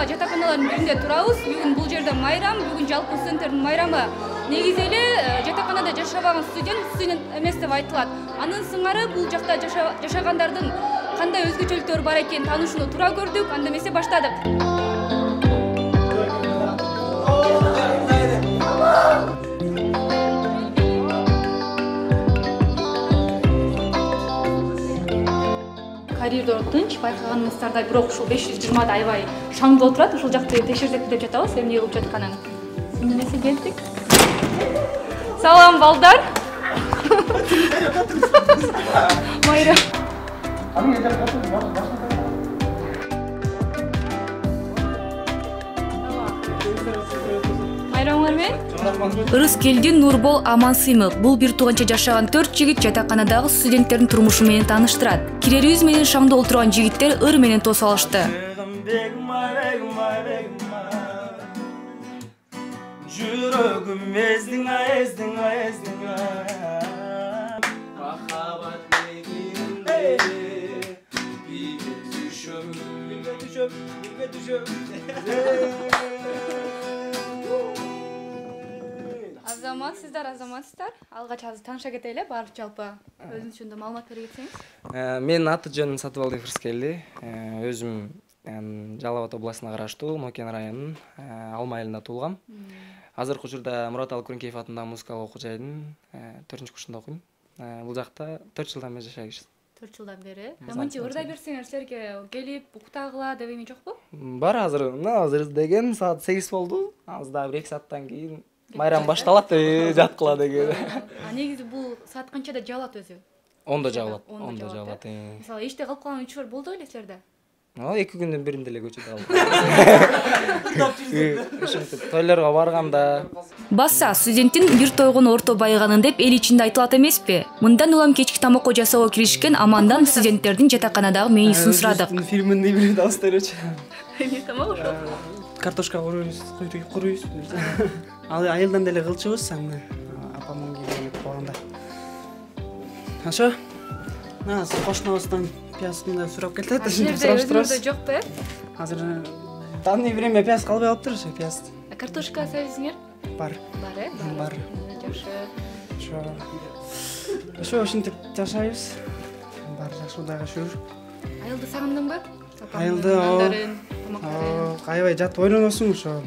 жатаканалардын биринде турабыз. Бүгүн бул жерде майрам, бүгүн жалпы студенттердин майрамы. Негизи эле жатаканада жашабаган студент эмес деп айтылат. Анын сыңары бул жакта жашагандардын кандай өзгөчөлүктөрү бар экенин таанышууну туура көрдүк. Анда эмесе баштадык. Коридор тынч, байкаганыңыздардай, бирок ушул 520да аябай шаңдуу отурат. Ушул жакты текшерсек деп жатабыз, эмне кылып жатканын. Эмнесе келдик. Салам балдар. Майра. Майрамыңар мен? Ырыс келдин Нурбол Амансыймов. Бул бир тууганча жашаган 4 жигит жатаканадагы студенттердин турмушу менен тааныштырат. Кирерибиз менен шаңда отурган жигиттер ыр менен тосуп алышты. Жүрөгүм эздиң махабат мегинде бирге түшөм Азаматсыздар. Алгач азыр тааныша кетели, барып жалпы өзүңүз жөнүндө маалымат бере кетсеңиз. Менин аты жөнүм Сатыбалдиев Ырыскелди. Өзүм Жалал Абад областына караштуу Мокен районунун Алма айылында туулгам. Азыркы учурда Мурат Алкүрүнкеев атындагы музыкалык окуу жайдын 4-курсунда окуйм. Бул жакта 4 жылдан бери жашайбыз. 4 жылдан бери. Мынча ырдай берсеңер, силерге келип уктагыла деп эме жокпу? Бар азыр деген саат 8 болду. Азыр дагы 1-2 сааттан кийин майрам башталат деп жаткыла деген. Негизи бул саат канчада жабылат өзү? 10да жабылат. Мисалы, эште калып калган учур болду беле силерде? 2 күндөн биринде эле көчөдө калдым. Тойлорго барганда Баса студенттин бир тойгон орто байыганын деп эл ичинде айтылат эмеспи? Мындан улам кечки тамакка жасоого киришкен Амандан студенттердин жатаканадагы мээнисин сурадык. Фильминде бир дастырыч. Эмне тамак ошо? Картошка куруйбуз. Ал айылдан деле кылчубуз, апамдын кийгени болгондо. Ошо. Кошунубуздан пияздын сурап келет. Өзүңүздө жокпу, э? Азыр данный время пияз калбай калыптыр, пияз. Картошка сабизиңер? Бар. Бар, э? Бар. Жакшы. Ошо ушинтип жашайбыз. Бар жакшы, Кудайга шүгүр. Айылды сагындыңбы? Айылды аябай жат ойлоносуң ошо.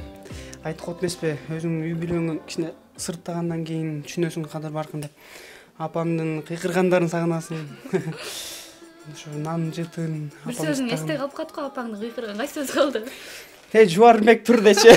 Айтып коет эмеспи, өзүң үй бүлөңү кичине сырттагандан кийин түшүнөсүң кадыр баркын деп. Апамдын кыйкыргандарын сагынасың. Ошо нан жытын. Бир сөзүң эсте калып калды, апаңдын кыйкырган кайсы сөз калды? Жубарбек тур дечи.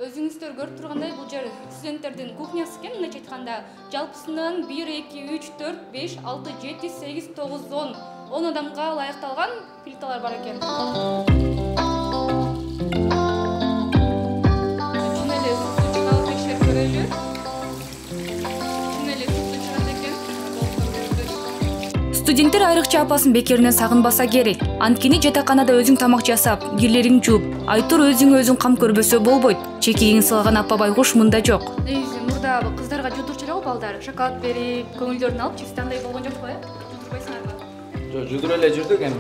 Өзүңүздөр көрүп тургандай, бул жер студенттердин кухнясы экен. Мындайча айтканда, жалпысынан 1 2 3 4 5 6 7 8 9 10 адамга ылайыкталган плиталар бар экен. Студенттер айрыкча апасын бекеринен сагынбаса керек. Анткени жатаканада өзүң тамак жасап, кирлериң жууп, айтур өзүң кам көрбөсө болбойт. Чекигин сылаган апа Байгуш мында жок. Негизи мурда кыздарга жудурчу эле го балдар. Шоколад берип, көңүлдөрүн алып, чисти андай болгон жокпу, э? Жудурбайсыңарбы? Жок, жудур эле жүрдүк эми.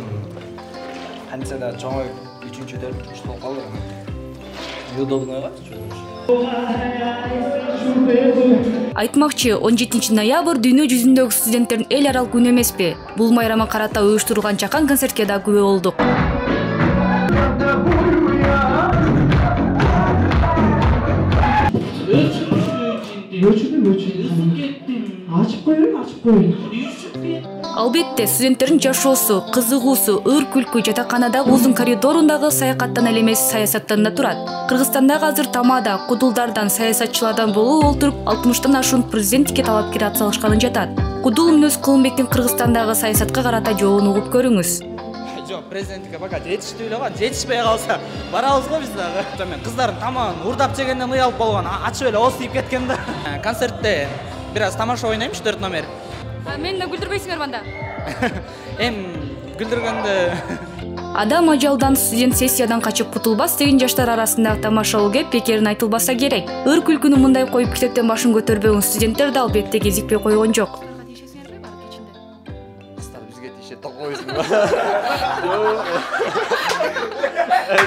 Кантса да чоңой 3-4 болуп калды. Неудобно Айтмакчы, 17 ноябрь дүйнө жүзүндөгү студенттердин эл аралык күнү эмеспи? Бул майрамга карата уюштурулган чакан концертке да күбө болдук. Ачып коюн. Албетте, студенттердин жашоосу, кызыгуусу, ыр күлкү жатаканадагы узун коридорундагы саякаттан эле эмес, саясаттан да турат. Кыргызстандагы азыр тамада кудулдардан, саясатчылардан болуп олтуруп 60тан ашуун президенттикке талапкер атсалышканын жатат. Кудул Мүнөз Кылымбектин Кыргызстандагы саясатка карата жообун угуп көрүңүз. Жок, президенттикке пока жетишти эле го. Жетишпей калса барабыз го биз дагы. Мен кыздардын тамагын урдап жегенден уялып болгон, ачып эле ооз тийип кеткен да. Концертте бир аз тамаша ойноймуш 4 номер. Мени да күлдүрбөйсүңөр анда. Күлдүргөндө Адам ажалдан студент сессиядан качып кутулбас деген жаштар арасындагы тамашалуу кеп пекерин айтылбаса керек. Ыр күлкүнү мындай коюп китептен башын көтөрбөгөн студенттер да албетте кезикпей койгон жок. Кыздар бизге тиешет токпойсуңбу?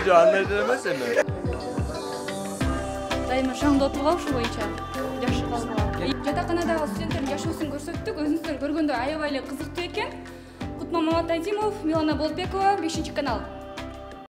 Жок, андай эмес эми. Дайыма шаңда отурган ушул боюнча жакшы калгыла. Жатаканадагы студенттердин жашоосун көрсөттүк. Өзүңүздөр көргөндө аябай эле кызыктуу экен. Кутман Маматадимов, Милана Болотбекова, 5-канал.